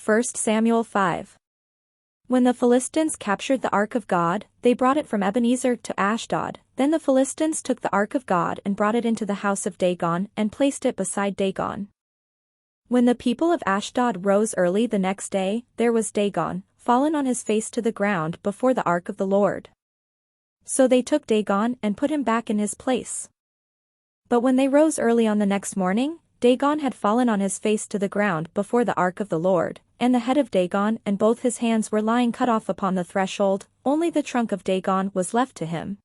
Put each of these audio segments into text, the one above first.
1 Samuel 5. When the Philistines captured the ark of God, they brought it from Ebenezer to Ashdod. Then the Philistines took the ark of God and brought it into the house of Dagon and placed it beside Dagon. When the people of Ashdod rose early the next day, there was Dagon, fallen on his face to the ground before the ark of the Lord. So they took Dagon and put him back in his place. But when they rose early on the next morning, Dagon had fallen on his face to the ground before the ark of the Lord, and the head of Dagon and both his hands were lying cut off upon the threshold, only the trunk of Dagon was left to him.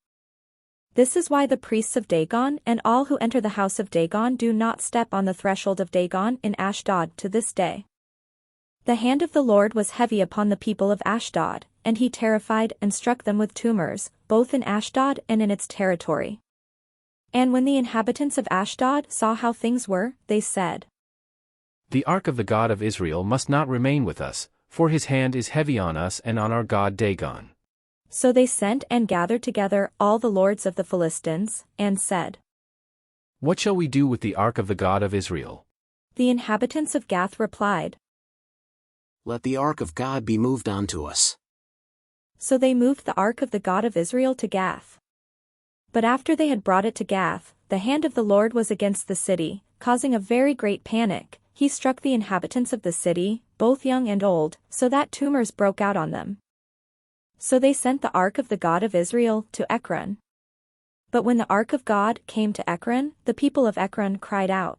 This is why the priests of Dagon and all who enter the house of Dagon do not step on the threshold of Dagon in Ashdod to this day. The hand of the Lord was heavy upon the people of Ashdod, and he terrified and struck them with tumors, both in Ashdod and in its territory. And when the inhabitants of Ashdod saw how things were, they said, "The ark of the God of Israel must not remain with us, for his hand is heavy on us and on our god Dagon." So they sent and gathered together all the lords of the Philistines, and said, "What shall we do with the ark of the God of Israel?" The inhabitants of Gath replied, "Let the ark of God be moved on to us." So they moved the ark of the God of Israel to Gath. But after they had brought it to Gath, the hand of the Lord was against the city, causing a very great panic. He struck the inhabitants of the city, both young and old, so that tumors broke out on them. So they sent the ark of the God of Israel to Ekron. But when the ark of God came to Ekron, the people of Ekron cried out,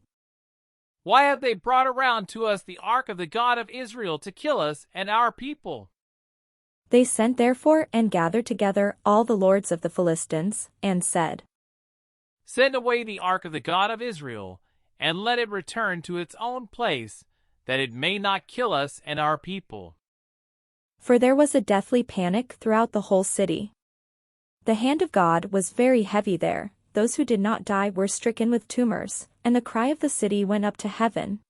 "Why have they brought around to us the ark of the God of Israel to kill us and our people?" They sent therefore and gathered together all the lords of the Philistines, and said, "Send away the ark of the God of Israel, and let it return to its own place, that it may not kill us and our people." For there was a deathly panic throughout the whole city. The hand of God was very heavy there, those who did not die were stricken with tumors, and the cry of the city went up to heaven,